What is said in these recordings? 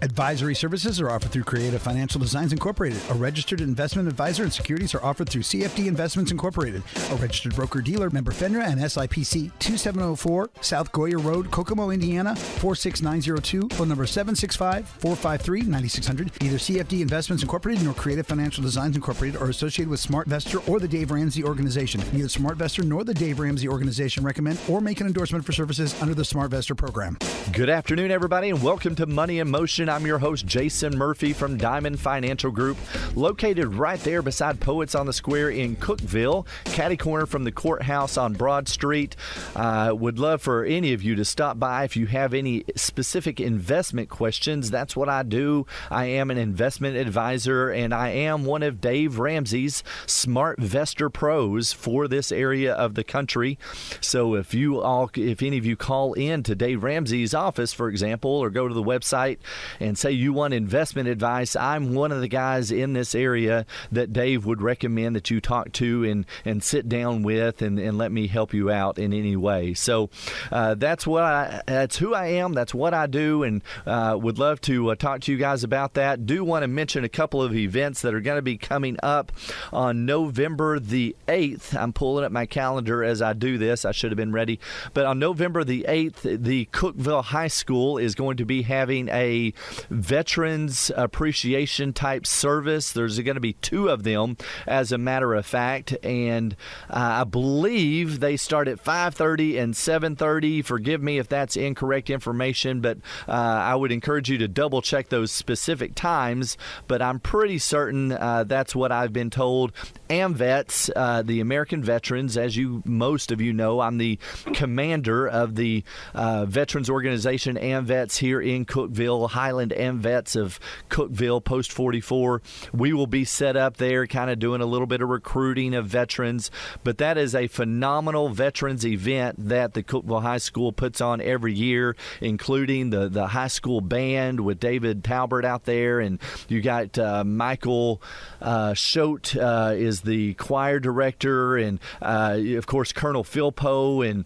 Advisory services are offered through Creative Financial Designs Incorporated. A registered investment advisor, and securities are offered through CFD Investments Incorporated, a registered broker-dealer, member FINRA and SIPC. 2704 South Goyer Road, Kokomo, Indiana 46902. Phone number 765-453-9600. Neither CFD Investments Incorporated nor Creative Financial Designs Incorporated are associated with SmartVestor or the Dave Ramsey Organization. Neither SmartVestor nor the Dave Ramsey Organization recommend or make an endorsement for services under the SmartVestor program. Good afternoon, everybody, and welcome to Money in Motion. I'm your host, Jason Murphy from Diamond Financial Group, located right there beside Poets on the Square in Cookeville, catty corner from the courthouse on Broad Street. Would love for any of you to stop by if you have any specific investment questions. That's what I do. I am an investment advisor, and I am one of Dave Ramsey's SmartVestor pros for this area of the country. So if any of you call in to Dave Ramsey's office, for example, or go to the website and say you want investment advice, I'm one of the guys in this area that Dave would recommend that you talk to and sit down with and let me help you out in any way. So that's who I am. That's what I do, and would love to talk to you guys about that. Do want to mention a couple of events that are going to be coming up on November the 8th. I'm pulling up my calendar as I do this. I should have been ready. But on November the 8th, the Cookeville High School is going to be having a Veterans Appreciation type service. There's going to be two of them, as a matter of fact, and I believe they start at 5:30 and 7:30. Forgive me if that's incorrect information, but I would encourage you to double check those specific times, but I'm pretty certain that's what I've been told. AMVETS, the American Veterans, as most of you know, I'm the commander of the Veterans Organization AMVETS here in Cookeville, Highland AMVETS of Cookeville, Post 44. We will be set up there kind of doing a little bit of recruiting of veterans, but that is a phenomenal veterans event that the Cookeville High School puts on every year, including the high school band with David Talbert out there, and you got Michael Schote is the choir director, and of course Colonel Philpo and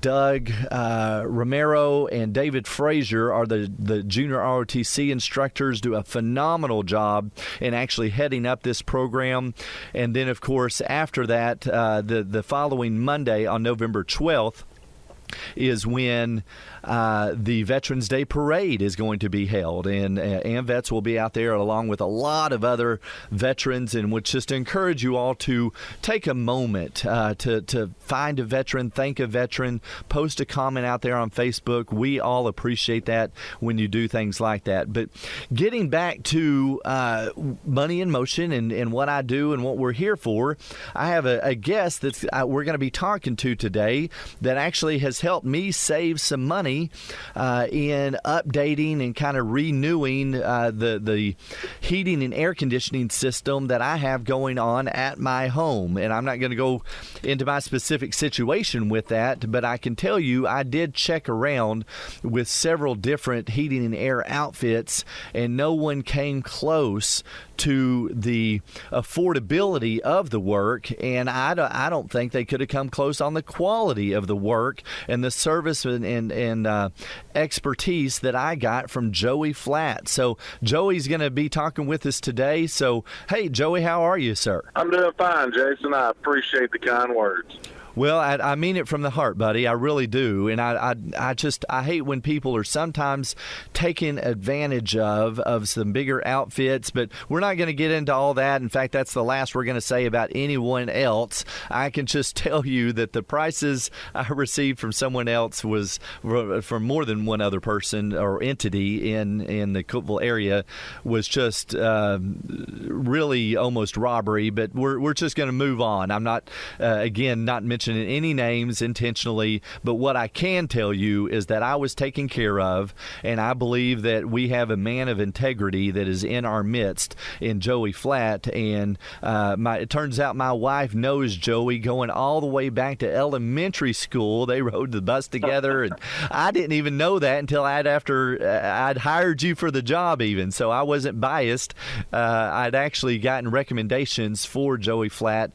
Doug Romero and David Frazier are the junior ROTC instructors. Do a phenomenal job in actually heading up this program. And then of course after that, the following Monday on November 12th is when the Veterans Day Parade is going to be held, and AMVETS will be out there along with a lot of other veterans, and would just encourage you all to take a moment to find a veteran, thank a veteran, post a comment out there on Facebook. We all appreciate that when you do things like that. But getting back to Money in Motion and what I do and what we're here for, I have a guest that we're going to be talking to today that actually has helped me save some money in updating and kind of renewing the heating and air conditioning system that I have going on at my home. And I'm not going to go into my specific situation with that, but I can tell you I did check around with several different heating and air outfits, and no one came close to the affordability of the work, and I don't think they could have come close on the quality of the work and the service and expertise that I got from Joey Flatt. So Joey's going to be talking with us today. So, hey, Joey, how are you, sir? I'm doing fine, Jason. I appreciate the kind words. Well, I mean it from the heart, buddy. I really do. And I hate when people are sometimes taken advantage of some bigger outfits, but we're not going to get into all that. In fact, that's the last we're going to say about anyone else. I can just tell you that the prices I received from someone else was from more than one other person or entity in the Cookeville area was just really almost robbery, but we're just going to move on. I'm not, again, not mentioning any names intentionally, but what I can tell you is that I was taken care of, and I believe that we have a man of integrity that is in our midst in Joey Flatt, and it turns out my wife knows Joey going all the way back to elementary school. They rode the bus together, and I didn't even know that until I'd hired you for the job even, so I wasn't biased. I'd actually gotten recommendations for Joey Flatt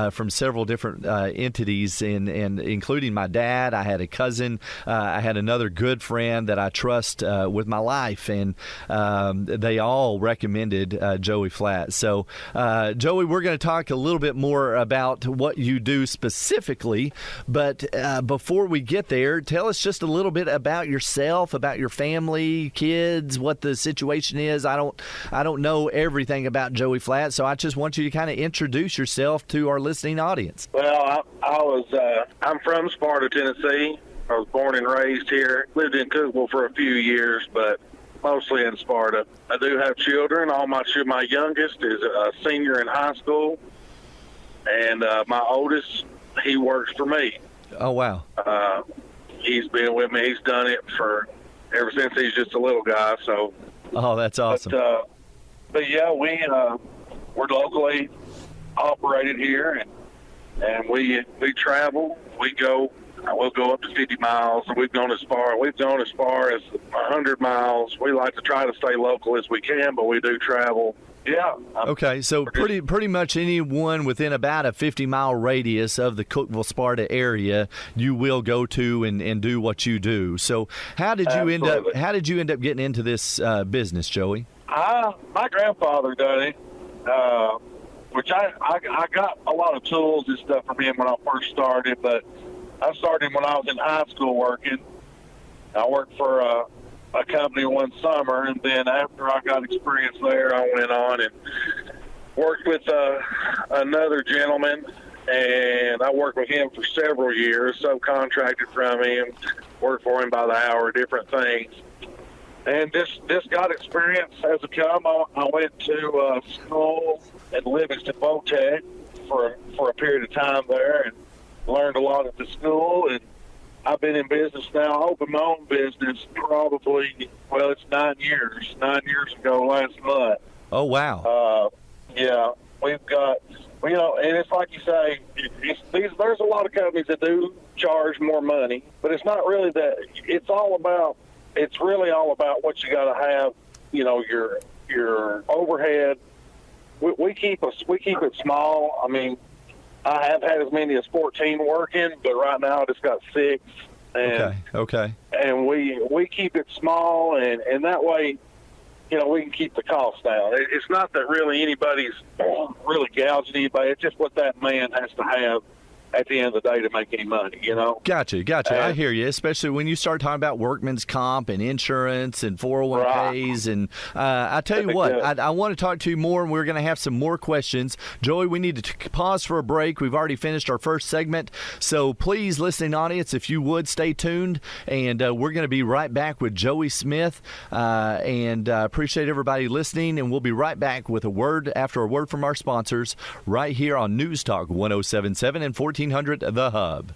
from several different entities buddies, and including my dad. I had a cousin. I had another good friend that I trust with my life, and they all recommended Joey Flatt. So, Joey, we're going to talk a little bit more about what you do specifically, but before we get there, tell us just a little bit about yourself, about your family, kids, what the situation is. I don't know everything about Joey Flatt, so I just want you to kind of introduce yourself to our listening audience. Well, I'm from Sparta, Tennessee. I was born and raised here. Lived in Cookville for a few years, but mostly in Sparta. I do have children. My youngest is a senior in high school, and my oldest, he works for me. Oh, wow. He's been with me. He's done it ever since he's just a little guy. So. Oh, that's awesome. But yeah, we're locally operated here, and we travel. We'll go up to 50 miles. We've gone as far as 100 miles. We like to try to stay local as we can, but we do travel. Yeah. Okay, so pretty much anyone within about a 50-mile radius of the Cookville, Sparta area, you will go to and do what you do. So how did you end up getting into this business, Joey? My grandfather done it, which I got a lot of tools and stuff from him when I first started, but I started when I was in high school working. I worked for a company one summer, and then after I got experience there, I went on and worked with another gentleman, and I worked with him for several years, subcontracted from him, worked for him by the hour, different things. And this got experience as a come. I went to school at Livingston Votech for a period of time there, and learned a lot at the school. And I've been in business now. I opened my own business it's 9 years. 9 years ago last month. Oh, wow. Yeah, we've got, and it's like you say, there's a lot of companies that do charge more money, but it's not really that. It's really all about what you got to have, your overhead. We keep it small. I mean, I have had as many as 14 working, but right now I just got 6. And, okay. And we keep it small, and that way, we can keep the cost down. It's not that really anybody's really gouging anybody. It's just what that man has to have at the end of the day to make any money, Gotcha. I hear you, especially when you start talking about workman's comp and insurance and 401ks. And I tell you what, I want to talk to you more, and we're going to have some more questions. Joey, we need to pause for a break. We've already finished our first segment, so please, listening audience, if you would, stay tuned, and we're going to be right back with Joey Smith, and appreciate everybody listening, and we'll be right back with a word from our sponsors right here on News Talk 107.7 and 1400 The Hub.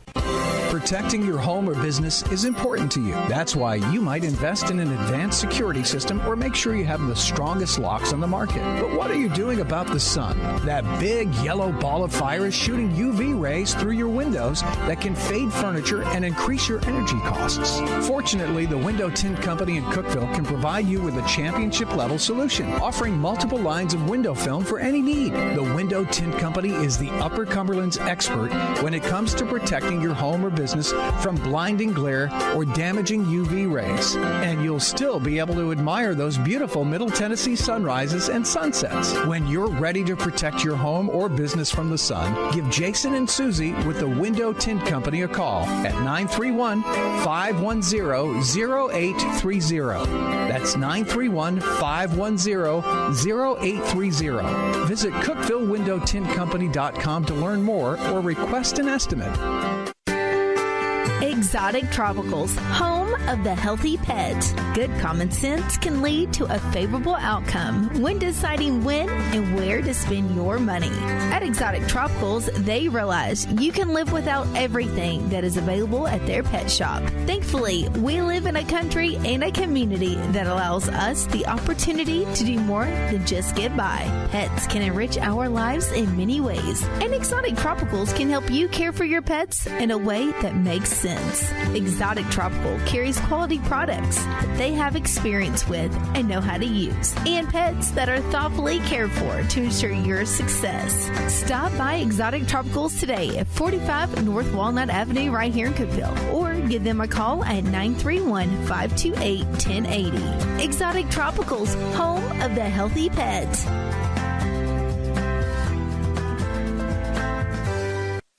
Protecting your home or business is important to you. That's why you might invest in an advanced security system or make sure you have the strongest locks on the market. But what are you doing about the sun? That big yellow ball of fire is shooting UV rays through your windows that can fade furniture and increase your energy costs. Fortunately, the Window Tint Company in Cookville can provide you with a championship-level solution, offering multiple lines of window film for any need. The Window Tint Company is the Upper Cumberland's expert when it comes to protecting your home or business from blinding glare or damaging UV rays. And you'll still be able to admire those beautiful Middle Tennessee sunrises and sunsets. When you're ready to protect your home or business from the sun, give Jason and Susie with the Window Tint Company a call at 931-510-0830. That's 931-510-0830. Visit CookvilleWindowTintCompany.com to learn more or request an estimate. Exotic Tropicals, home of the healthy pet. Good common sense can lead to a favorable outcome when deciding when and where to spend your money. At Exotic Tropicals, they realize you can live without everything that is available at their pet shop. Thankfully, we live in a country and a community that allows us the opportunity to do more than just get by. Pets can enrich our lives in many ways, and Exotic Tropicals can help you care for your pets in a way that makes sense. sense. Exotic Tropical carries quality products that they have experience with and know how to use, and pets that are thoughtfully cared for to ensure your success. Stop by Exotic Tropicals today at 45 North Walnut Avenue right here in Cookeville, or give them a call at 931-528-1080. Exotic Tropicals, home of the healthy pet.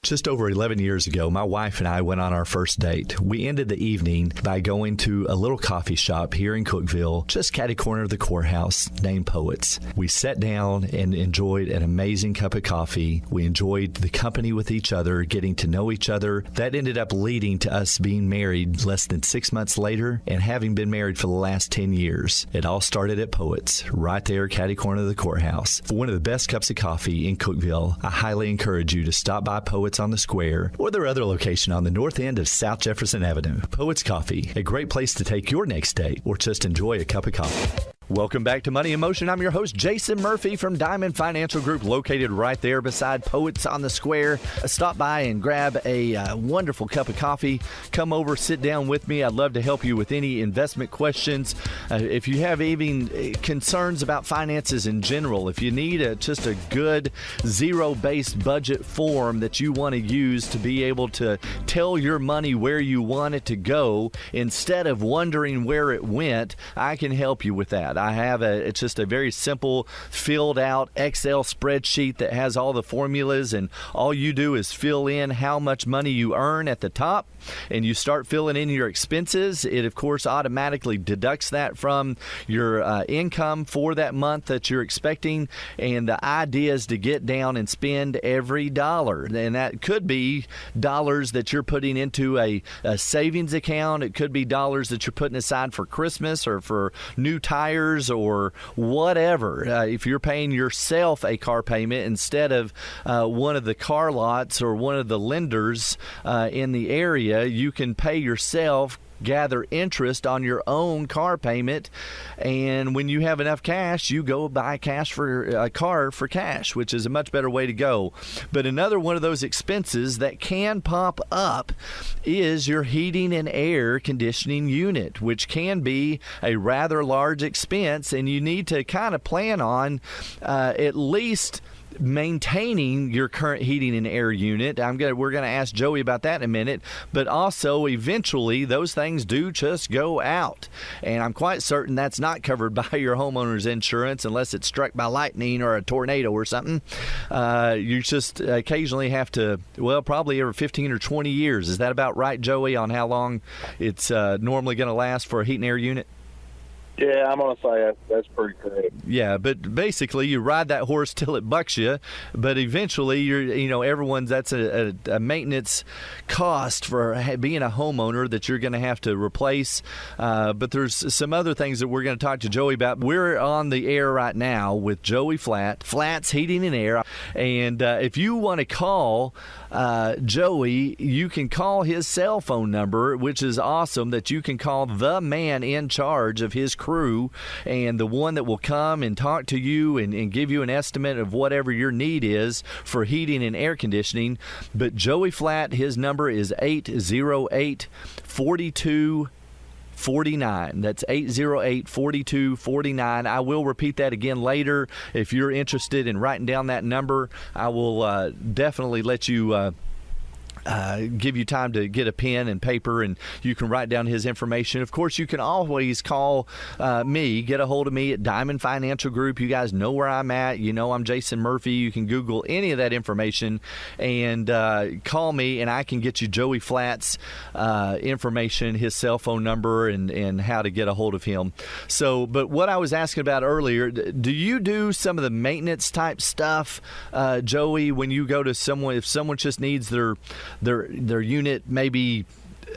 Just over 11 years ago, my wife and I went on our first date. We ended the evening by going to a little coffee shop here in Cookeville, just catty corner of the courthouse, named Poets. We sat down and enjoyed an amazing cup of coffee. We enjoyed the company with each other, getting to know each other. That ended up leading to us being married less than 6 months later and having been married for the last 10 years. It all started at Poets, right there, catty corner of the courthouse. For one of the best cups of coffee in Cookeville, I highly encourage you to stop by Poets on the Square or their other location on the north end of South Jefferson Avenue. Poets Coffee, a great place to take your next date or just enjoy a cup of coffee. Welcome back to Money in Motion. I'm your host, Jason Murphy from Diamond Financial Group, located right there beside Poets on the Square. Stop by and grab a wonderful cup of coffee. Come over, sit down with me. I'd love to help you with any investment questions. If you have even concerns about finances in general, if you need just a good zero-based budget form that you want to use to be able to tell your money where you want it to go instead of wondering where it went, I can help you with that. I have it's just a very simple filled out Excel spreadsheet that has all the formulas, and all you do is fill in how much money you earn at the top, and you start filling in your expenses. It, of course, automatically deducts that from your income for that month that you're expecting, and the idea is to get down and spend every dollar, and that could be dollars that you're putting into a savings account. It could be dollars that you're putting aside for Christmas or for new tires or whatever. If you're paying yourself a car payment instead of one of the car lots or one of the lenders in the area, you can pay yourself, gather interest on your own car payment, and when you have enough cash, you go buy cash for a car for cash, which is a much better way to go. But another one of those expenses that can pop up is your heating and air conditioning unit, which can be a rather large expense, and you need to kind of plan on at least maintaining your current heating and air unit. We're going to ask Joey about that in a minute, but also eventually those things do just go out, and I'm quite certain that's not covered by your homeowner's insurance unless it's struck by lightning or a tornado or something. You just occasionally have to, probably every 15 or 20 years. Is that about right, Joey, on how long it's normally going to last for a heat and air unit? Yeah, I'm going to say that's pretty correct. Yeah, but basically you ride that horse till it bucks you, but eventually that's a maintenance cost for being a homeowner that you're going to have to replace. But there's some other things that we're going to talk to Joey about. We're on the air right now with Joey Flatt, Flatt's Heating and Air. And if you want to call Joey, you can call his cell phone number, which is awesome that you can call the man in charge of his crew and the one that will come and talk to you and give you an estimate of whatever your need is for heating and air conditioning. But Joey Flatt, his number is 808-4249. That's 808-4249. I will repeat that again later. If you're interested in writing down that number, I will definitely let you give you time to get a pen and paper, and you can write down his information. Of course, you can always call me, get a hold of me at Diamond Financial Group. You guys know where I'm at. You know I'm Jason Murphy. You can Google any of that information and call me, and I can get you Joey Flatt's information, his cell phone number, and how to get a hold of him. So, but what I was asking about earlier, do you do some of the maintenance type stuff, Joey, when you go to someone, if someone just needs their unit, maybe,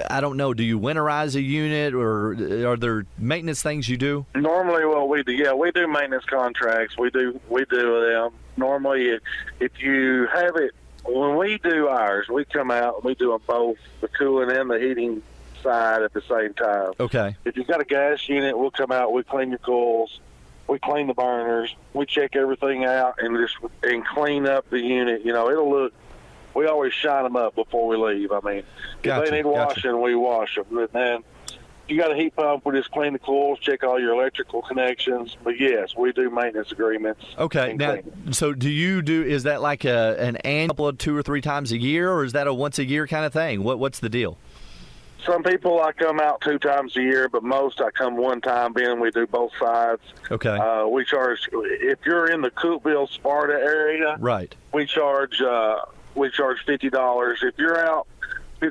I don't know, do you winterize a unit, or are there maintenance things you do? Normally, we do maintenance contracts. We do them. Normally, if you have it, when we do ours, we come out and we do them both, the cooling and the heating side at the same time. Okay. If you've got a gas unit, we'll come out, we clean your coils, we clean the burners, we check everything out and clean up the unit. It'll look we always shine them up before we leave. I mean, if they need washing, we wash them. And then you got a heat pump, we just clean the coils, check all your electrical connections. But yes, we do maintenance agreements. Okay. Now, so is that like an annual 2 or 3 times a year, or is that a once a year kind of thing? What's the deal? Some people I come out 2 times a year, but most I come 1 time, being we do both sides. Okay. We charge, if you're in the Coopville, Sparta area, right, we charge $50. If you're out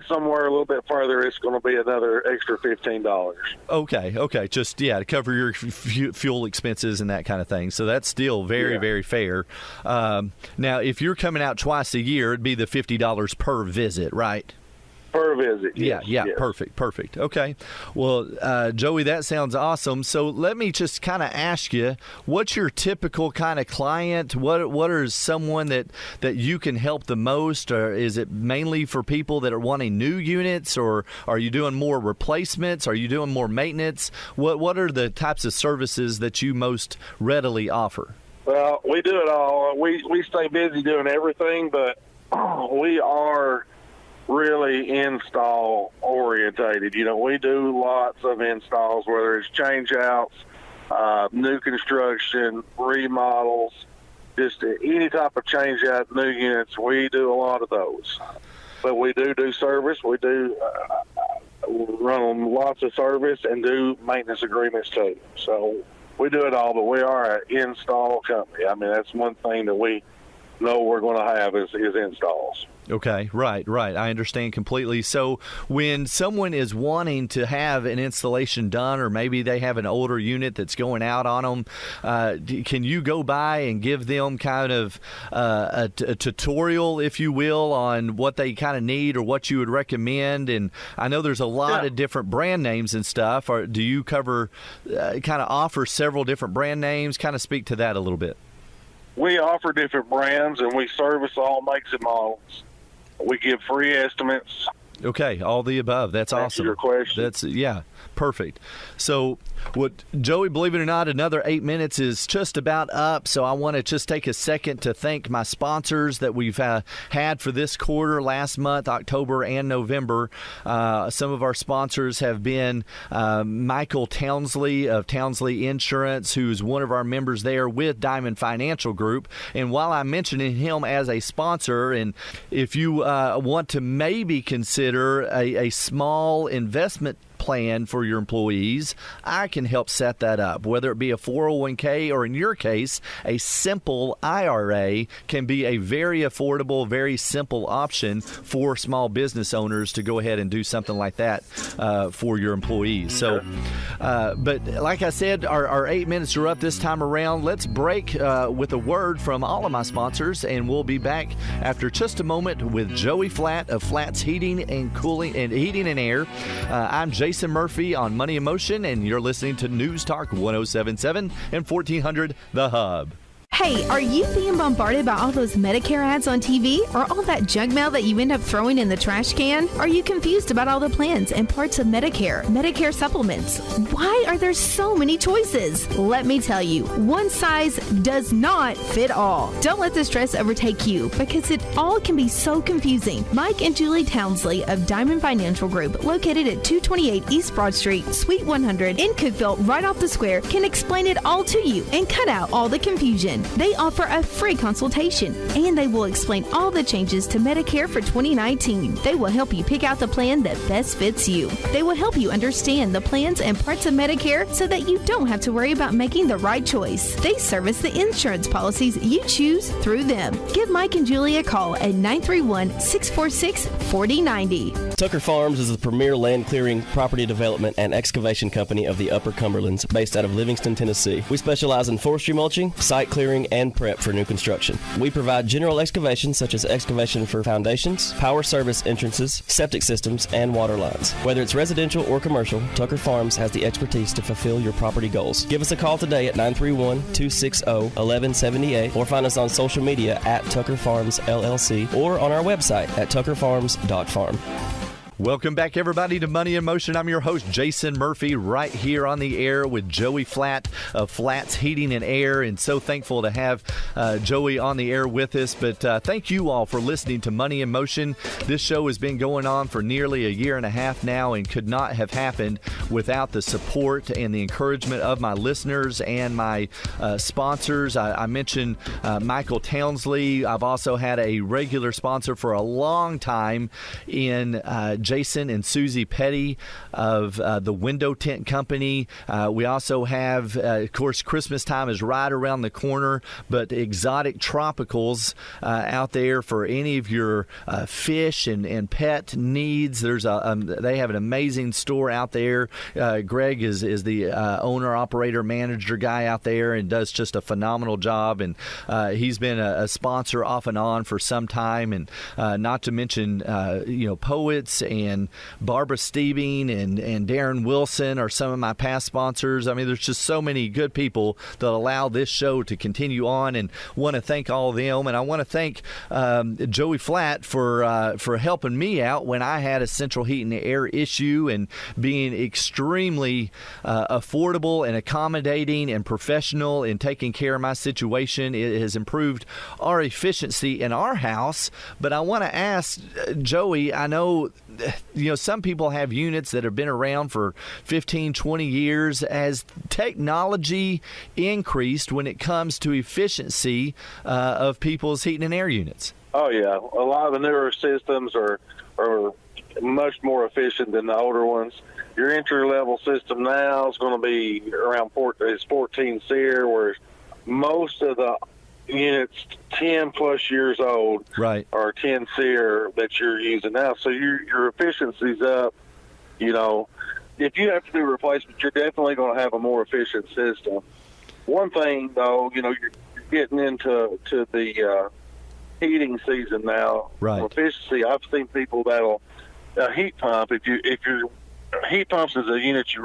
somewhere a little bit further, it's going to be another extra $15. Okay. Just, to cover your fuel expenses and that kind of thing. So that's still very, very fair. Now, if you're coming out twice a year, it'd be the $50 per visit, right? Per visit. Yes. Yeah. Perfect. Okay. Well, Joey, that sounds awesome. So let me just kind of ask you, what's your typical kind of client? What is someone that you can help the most? Or is it mainly for people that are wanting new units, or are you doing more replacements? Are you doing more maintenance? What are the types of services that you most readily offer? Well, we do it all. We stay busy doing everything, but we are really install orientated. We do lots of installs, whether it's change outs, new construction, remodels, just any type of change out, new units. We do a lot of those. But we do service. We do run lots of service and do maintenance agreements too. So we do it all, but we are an install company. I mean, that's one thing that we know we're going to have is installs. Okay, right. I understand completely. So when someone is wanting to have an installation done, or maybe they have an older unit that's going out on them, can you go by and give them kind of a tutorial, if you will, on what they kind of need or what you would recommend? And I know there's a lot of different brand names and stuff. Or do you cover, kind of offer several different brand names? Kind of speak to that a little bit. We offer different brands, and we service all makes and models. We give free estimates. Okay, all the above. That's awesome. Your question. That's perfect. So, Joey, believe it or not, another 8 minutes is just about up. So I want to just take a second to thank my sponsors that we've had for this quarter, last month, October and November. Some of our sponsors have been Michael Townsley of Townsley Insurance, who's one of our members there with Diamond Financial Group. And while I'm mentioning him as a sponsor, and if you want to maybe consider a small investment plan for your employees, I can help set that up. Whether it be a 401k or, in your case, a simple IRA, can be a very affordable, very simple option for small business owners to go ahead and do something like that for your employees. So, but like I said, our 8 minutes are up this time around. Let's break with a word from all of my sponsors, and we'll be back after just a moment with Joey Flatt of Flatt's Heating and Air. I'm Jason Murphy on Money in Motion, and you're listening to News Talk 107.7 and 1400 The Hub. Hey, are you being bombarded by all those Medicare ads on TV, or all that junk mail that you end up throwing in the trash can? Are you confused about all the plans and parts of Medicare supplements? Why are there so many choices? Let me tell you, one size does not fit all. Don't let the stress overtake you, because it all can be so confusing. Mike and Julie Townsley of Diamond Financial Group, located at 228 East Broad Street, Suite 100 in Cookville, right off the square, can explain it all to you and cut out all the confusion. They offer a free consultation, and they will explain all the changes to Medicare for 2019. They will help you pick out the plan that best fits you. They will help you understand the plans and parts of Medicare so that you don't have to worry about making the right choice. They service the insurance policies you choose through them. Give Mike and Julie a call at 931-646-4090. Tucker Farms is the premier land clearing, property development, and excavation company of the Upper Cumberlands, based out of Livingston, Tennessee. We specialize in forestry mulching, site clearing, and prep for new construction. We provide general excavation, such as excavation for foundations, power service entrances, septic systems, and water lines. Whether it's residential or commercial, Tucker Farms has the expertise to fulfill your property goals. Give us a call today at 931-260-1178, or find us on social media at Tucker Farms LLC, or on our website at tuckerfarms.farm. Welcome back, everybody, to Money in Motion. I'm your host, Jason Murphy, right here on the air with Joey Flatt of Flatt's Heating and Air, and so thankful to have Joey on the air with us. But thank you all for listening to Money in Motion. This show has been going on for nearly a year and a half now and could not have happened without the support and the encouragement of my listeners and my sponsors. I mentioned Michael Townsley. I've also had a regular sponsor for a long time in Jason and Susie Petty of the Window Tint Company. We also have, of course, Christmas time is right around the corner, but Exotic Tropicals out there for any of your fish and pet needs. There's they have an amazing store out there. Greg is the owner, operator, manager guy out there and does just a phenomenal job. And he's been a sponsor off and on for some time. And not to mention, Poets and Barbara Steebing and Darren Wilson are some of my past sponsors. I mean, there's just so many good people that allow this show to continue on, and want to thank all of them. And I want to thank Joey Flatt for helping me out when I had a central heat and air issue, and being extremely affordable and accommodating and professional in taking care of my situation. It has improved our efficiency in our house. But I want to ask Joey, I know some people have units that have been around for 15, 20 years. Has technology increased when it comes to efficiency of people's heating and air units? Oh, yeah. A lot of the newer systems are much more efficient than the older ones. Your entry-level system now is going to be around 14 SEER, whereas most of the units 10-plus years old, right, or 10 SEER that you're using now. So your efficiency's up. If you have to do replacement, you're definitely going to have a more efficient system. One thing, though, you're getting into the heating season now. Right. Efficiency, I've seen people that'll heat pump. If your heat pumps is a unit you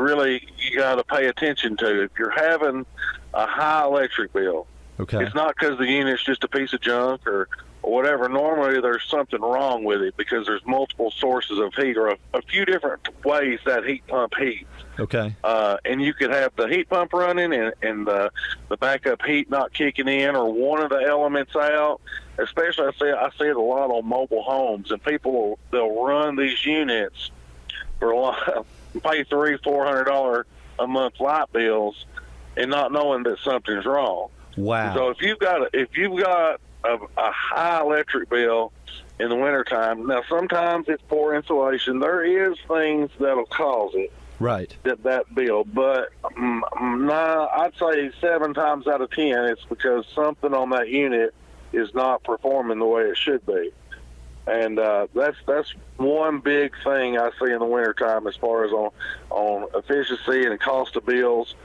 got to pay attention to. If you're having a high electric bill, okay, it's not because the unit's just a piece of junk or whatever. Normally there's something wrong with it because there's multiple sources of heat, or a few different ways that heat pump heats. Okay. And you could have the heat pump running and the backup heat not kicking in, or one of the elements out. Especially I see it a lot on mobile homes, and they'll run these units for a lot, pay $300-400 a month light bills, and not knowing that something's wrong. Wow. So if you've got a high electric bill in the wintertime, now sometimes it's poor insulation. There is things that'll cause it. Right. That bill, but I'd say 7 times out of 10, it's because something on that unit is not performing the way it should be. And that's one big thing I see in the wintertime as far as on efficiency and cost of bills,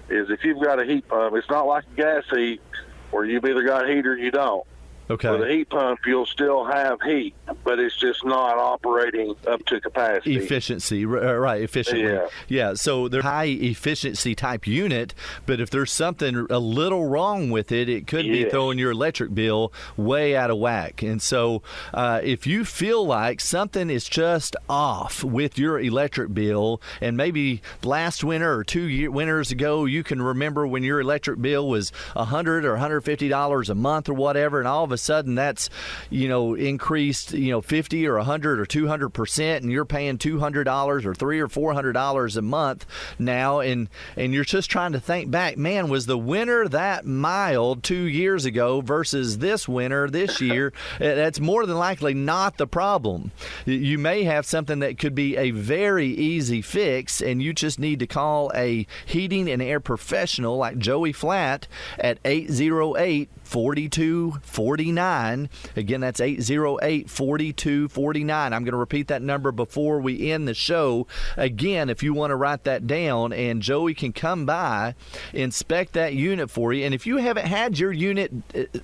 is if you've got a heat pump, it's not like a gas heat where you've either got heat or you don't. Okay. With a heat pump, you'll still have heat, but it's just not operating up to capacity. Efficiency, right, efficiently. Yeah. Yeah, so they're high efficiency type unit, but if there's something a little wrong with it, it could be throwing your electric bill way out of whack. And so if you feel like something is just off with your electric bill, and maybe last winter or 2 winters ago, you can remember when your electric bill was $100 or $150 a month or whatever, and all of a sudden that's increased 50 or 100 or 200%, and you're paying $200 or $300 or $400 a month now, and you're just trying to think back, man, was the winter that mild 2 years ago versus this winter this year? That's more than likely not the problem. You may have something that could be a very easy fix, and you just need to call a heating and air professional like Joey Flatt at 808-4249. Again, that's 808-4249. I'm going to repeat that number before we end the show. Again, if you want to write that down, and Joey can come by, inspect that unit for you. And if you haven't had your unit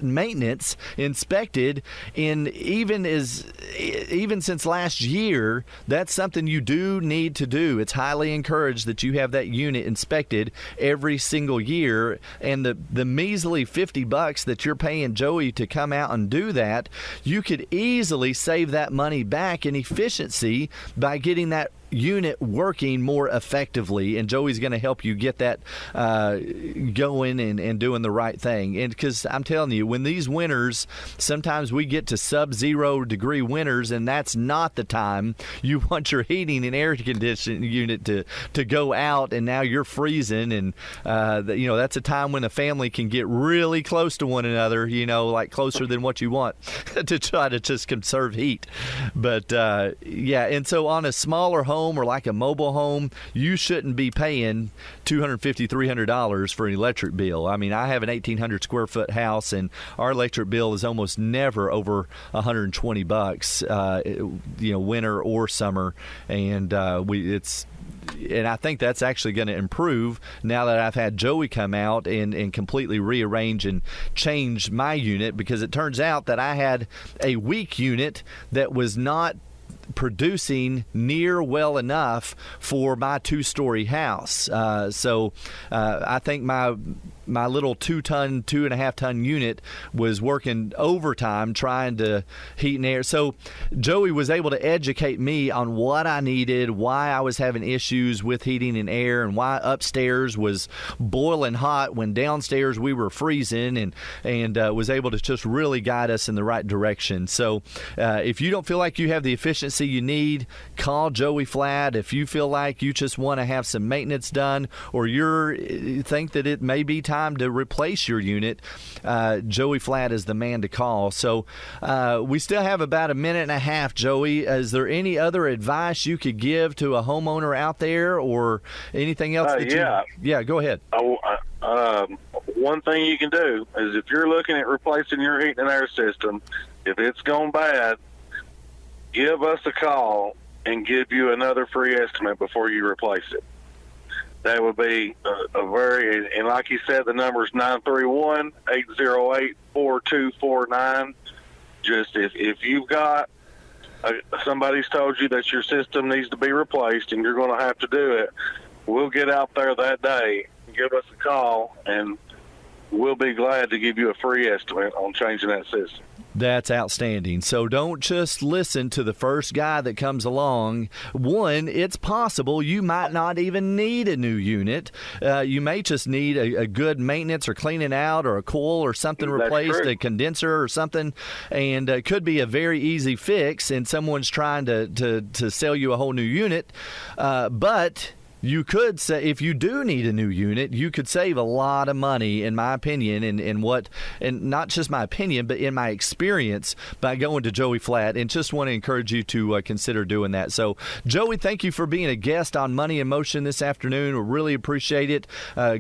maintenance inspected even since last year, that's something you do need to do. It's highly encouraged that you have that unit inspected every single year. And the measly $50 that you're paying Joey to come come out and do that, you could easily save that money back in efficiency by getting that unit working more effectively, and Joey's going to help you get that going and doing the right thing. And because I'm telling you, when these winters, sometimes we get to sub-0 degree winters, and that's not the time you want your heating and air conditioning unit to go out, and now you're freezing, and that's a time when a family can get really close to one another, like closer than what you want to try to just conserve heat. But and so on a smaller home or like a mobile home, you shouldn't be paying $250, $300 for an electric bill. I mean, I have an 1,800 square foot house, and our electric bill is almost never over $120, winter or summer, and and I think that's actually going to improve now that I've had Joey come out and completely rearrange and change my unit, because it turns out that I had a weak unit that was not producing near well enough for my 2-story house. So I think my little 2.5-ton unit was working overtime trying to heat and air. So Joey was able to educate me on what I needed, why I was having issues with heating and air, and why upstairs was boiling hot when downstairs we were freezing, and was able to just really guide us in the right direction. So if you don't feel like you have the efficiency you need, call Joey Flatt. If you feel like you just want to have some maintenance done, or you think that it may be time to replace your unit, Joey Flatt is the man to call. So we still have about a minute and a half, Joey. Is there any other advice you could give to a homeowner out there, or anything else? Yeah, go ahead. One thing you can do is, if you're looking at replacing your heating and air system, if it's gone bad, give us a call and give you another free estimate before you replace it. That would be and like you said, the number is 931-808-4249. Just if you've got somebody's told you that your system needs to be replaced and you're going to have to do it, we'll get out there that day, give us a call, and we'll be glad to give you a free estimate on changing that system. That's outstanding. So don't just listen to the first guy that comes along. One, it's possible you might not even need a new unit. You may just need a good maintenance or cleaning out, or a coil or something replaced, a condenser or something, and it could be a very easy fix, and someone's trying to sell you a whole new unit. But you could say, if you do need a new unit, you could save a lot of money, in my opinion, and not just my opinion, but in my experience, by going to Joey Flatt, and just want to encourage you to consider doing that. So, Joey, thank you for being a guest on Money in Motion this afternoon. We really appreciate it.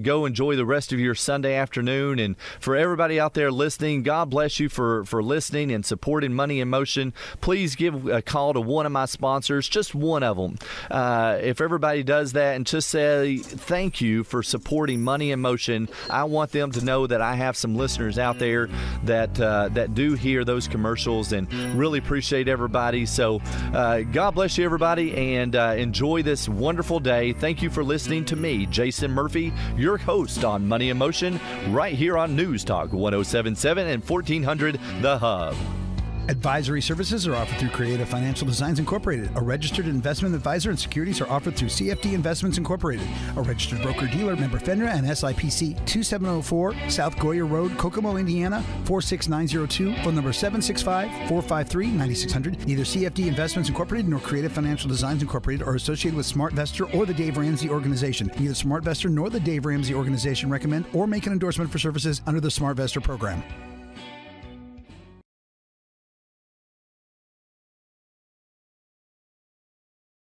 Go enjoy the rest of your Sunday afternoon. And for everybody out there listening, God bless you for listening and supporting Money in Motion. Please give a call to one of my sponsors, just one of them. If everybody does that, and just say thank you for supporting Money in Motion. I want them to know that I have some listeners out there that do hear those commercials, and really appreciate everybody. So God bless you, everybody, and enjoy this wonderful day. Thank you for listening to me, Jason Murphy, your host on Money in Motion, right here on News Talk 107.7 and 1400 The Hub. Advisory services are offered through Creative Financial Designs Incorporated. A registered investment advisor, and securities are offered through CFD Investments Incorporated. A registered broker-dealer, member FINRA and SIPC. 2704 South Goyer Road, Kokomo, Indiana 46902. Phone number 765-453-9600. Neither CFD Investments Incorporated nor Creative Financial Designs Incorporated are associated with SmartVestor or the Dave Ramsey Organization. Neither SmartVestor nor the Dave Ramsey Organization recommend or make an endorsement for services under the SmartVestor program.